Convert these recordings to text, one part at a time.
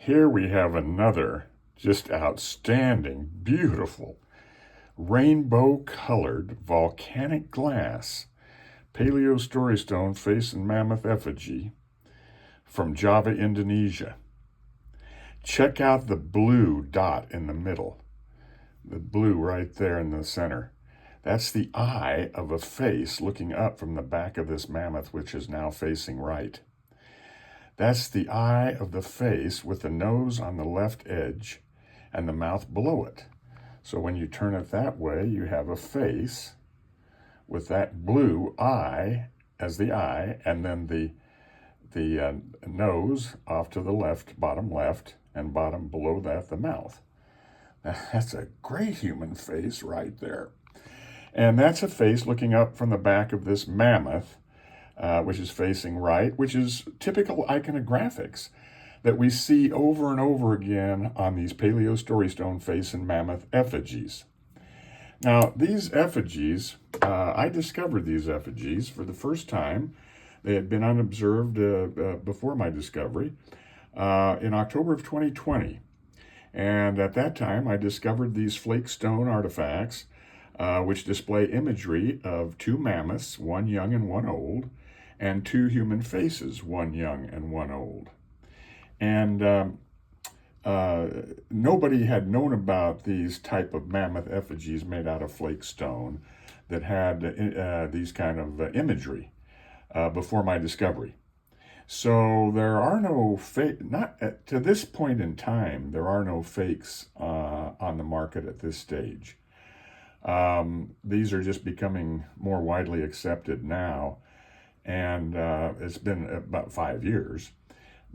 Here we have another just outstanding, beautiful, rainbow-colored volcanic glass Paleo storystone face and mammoth effigy from Java, Indonesia. Check out the blue dot in the middle, the blue right there in the center. That's the eye of a face looking up from the back of this mammoth, which is now facing right. That's the eye of the face with the nose on the left edge and the mouth below it. So when you turn it that way, you have a face with that blue eye as the eye, and then the nose off to the left, and bottom below that, the mouth. That's a great human face right there. And that's a face looking up from the back of this mammoth, which is facing right, which is typical iconographics that we see over and over again on these Paleo storystone face and mammoth effigies. Now, these effigies, I discovered these effigies for the first time. They had been unobserved before my discovery in October of 2020. And at that time, I discovered these flake stone artifacts, which display imagery of two mammoths, one young and one old, and two human faces, one young and one old. And nobody had known about these type of mammoth effigies made out of flake stone that had these kind of imagery before my discovery. So there are no to this point in time, there are no fakes on the market at this stage. These are just becoming more widely accepted now, and it's been about 5 years.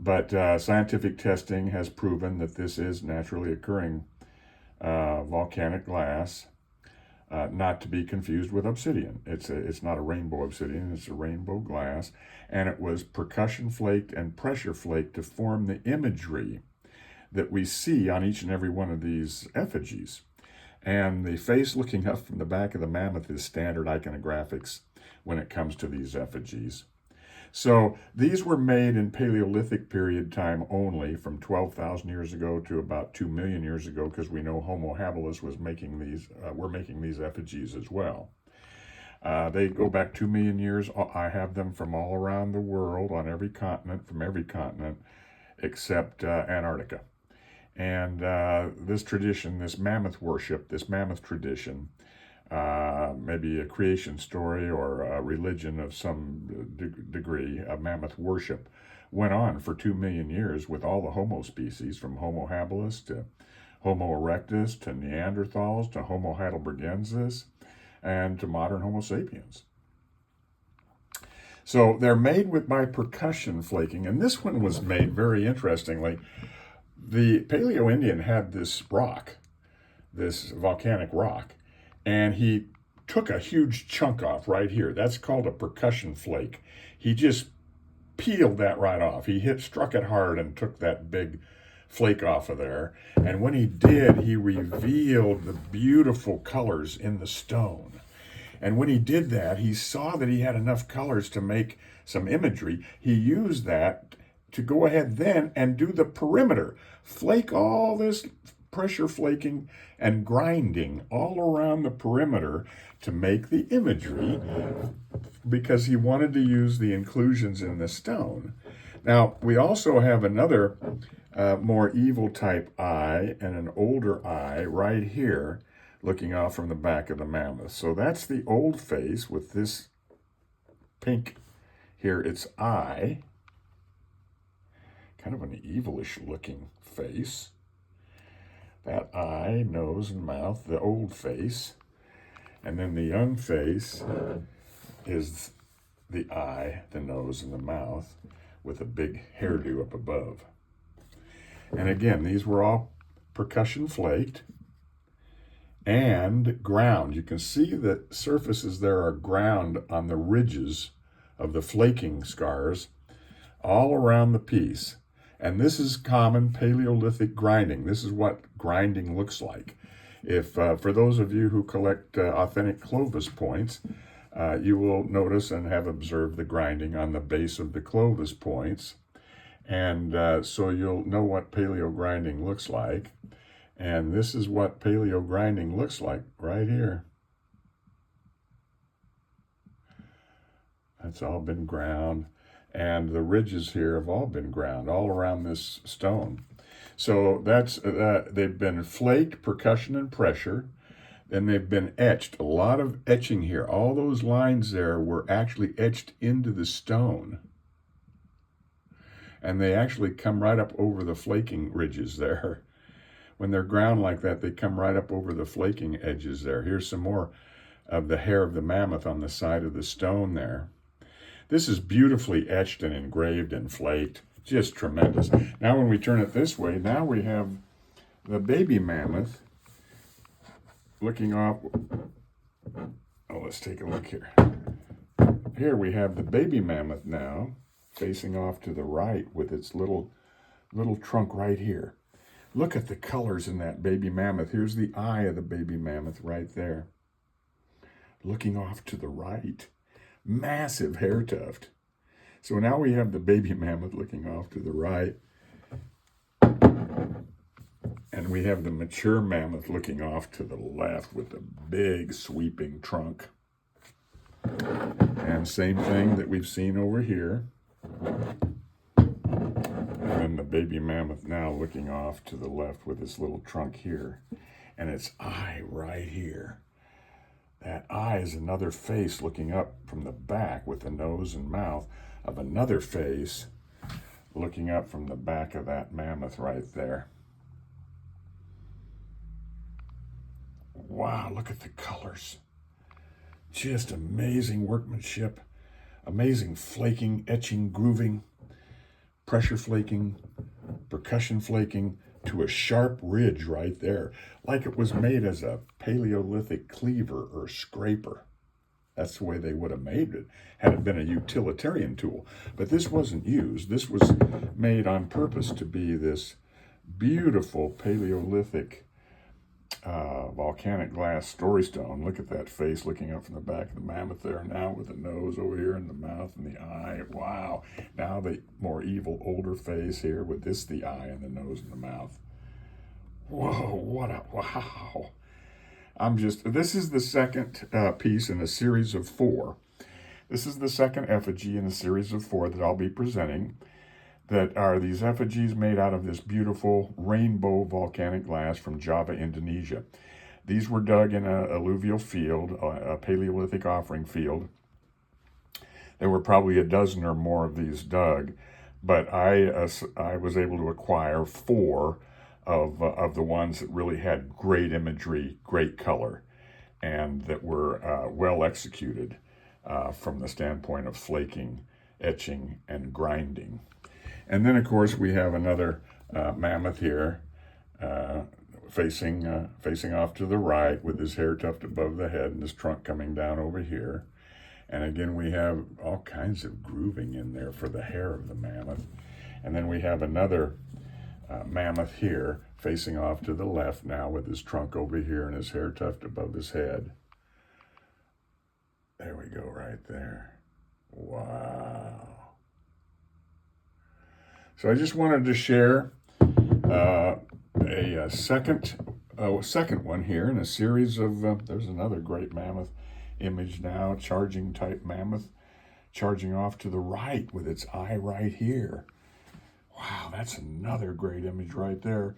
But scientific testing has proven that this is naturally occurring volcanic glass, not to be confused with obsidian. It's not a rainbow obsidian, it's a rainbow glass, and it was percussion flaked and pressure flaked to form the imagery that we see on each and every one of these effigies. And the face looking up from the back of the mammoth is standard iconographics when it comes to these effigies. So these were made in Paleolithic period time only, from 12,000 years ago to about 2 million years ago, because we know Homo habilis was making these, were making these effigies as well. They go back 2 million years. I have them from all around the world, on every continent, from every continent, except Antarctica. And this tradition, this mammoth worship, this mammoth tradition, maybe a creation story or a religion of some degree, a mammoth worship, went on for 2 million years with all the Homo species, from Homo habilis to Homo erectus to Neanderthals to Homo heidelbergensis and to modern Homo sapiens. So they're made by percussion flaking, and this one was made very interestingly. The Paleo Indian had this rock, this volcanic rock, and he took a huge chunk off right here. That's called a percussion flake. He just peeled that right off. He struck it hard and took that big flake off of there. And when he did, he revealed the beautiful colors in the stone. And when he did that, he saw that he had enough colors to make some imagery. He used that to go ahead then and do the perimeter. Flake all this pressure flaking and grinding all around the perimeter to make the imagery, because he wanted to use the inclusions in the stone. Now, we also have another more evil type eye and an older eye right here looking off from the back of the mammoth. So that's the old face with this pink here, its eye, kind of an evilish looking face. That eye, nose, and mouth, the old face. And then the young face is the eye, the nose, and the mouth with a big hairdo up above. And again, these were all percussion flaked and ground. You can see the surfaces there are ground on the ridges of the flaking scars all around the piece. And this is common Paleolithic grinding. This is what grinding looks like. If for those of you who collect authentic Clovis points, you will notice and have observed the grinding on the base of the Clovis points. And so you'll know what paleo grinding looks like. And this is what paleo grinding looks like right here. That's all been ground. And the ridges here have all been ground all around this stone. So that's they've been flaked, percussion and pressure. Then they've been etched. A lot of etching here. All those lines there were actually etched into the stone. And they actually come right up over the flaking ridges there. When they're ground like that, they come right up over the flaking edges there. Here's some more of the hair of the mammoth on the side of the stone there. This is beautifully etched and engraved and flaked. Just tremendous. Now when we turn it this way, now we have the baby mammoth looking off. Oh, let's take a look here. Here we have the baby mammoth now facing off to the right with its little trunk right here. Look at the colors in that baby mammoth. Here's the eye of the baby mammoth right there. Looking off to the right. Massive hair tuft. So now we have the baby mammoth looking off to the right. And we have the mature mammoth looking off to the left with a big sweeping trunk. And same thing that we've seen over here. And then the baby mammoth now looking off to the left with its little trunk here. And its eye right here. That eye is another face looking up from the back with the nose and mouth of another face looking up from the back of that mammoth right there. Wow, look at the colors. Just amazing workmanship, amazing flaking, etching, grooving, pressure flaking, percussion flaking to a sharp ridge right there, like it was made as a Paleolithic cleaver or scraper. That's the way they would have made it had it been a utilitarian tool. But this wasn't used. This was made on purpose to be this beautiful Paleolithic volcanic glass story stone. Look at that face looking up from the back of the mammoth there now with the nose over here and the mouth and the eye. Wow. Now the more evil older face here with this, the eye and the nose and the mouth. Whoa, what a, wow. This is the second piece in a series of 4. This is the second effigy in a series of 4 that I'll be presenting, that are these effigies made out of this beautiful rainbow volcanic glass from Java, Indonesia. These were dug in an alluvial field, a Paleolithic offering field. There were probably a dozen or more of these dug, but I was able to acquire 4 of the ones that really had great imagery, great color, and that were well executed from the standpoint of flaking, etching, and grinding. And then, of course, we have another mammoth here facing off to the right with his hair tuft above the head and his trunk coming down over here. And again, we have all kinds of grooving in there for the hair of the mammoth. And then we have another mammoth here facing off to the left now with his trunk over here and his hair tuft above his head. There we go, right there. Wow. So I just wanted to share a second one here in a series of, there's another great mammoth image now, charging type mammoth, charging off to the right with its eye right here. Wow, that's another great image right there.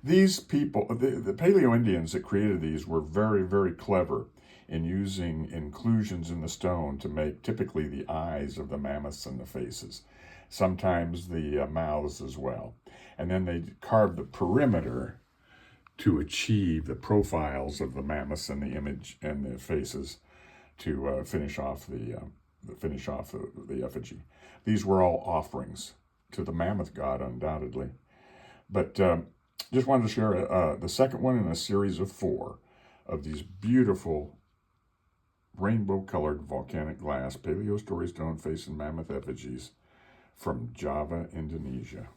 These people, the Paleo Indians that created these were very, very clever in using inclusions in the stone to make typically the eyes of the mammoths and the faces. Sometimes the mouths as well. And then they carved the perimeter to achieve the profiles of the mammoths and the image and the faces to finish off the effigy. These were all offerings to the mammoth god, undoubtedly. But just wanted to share the second one in a series of 4 of these beautiful rainbow-colored volcanic glass Paleo story stone face and mammoth effigies from Java, Indonesia.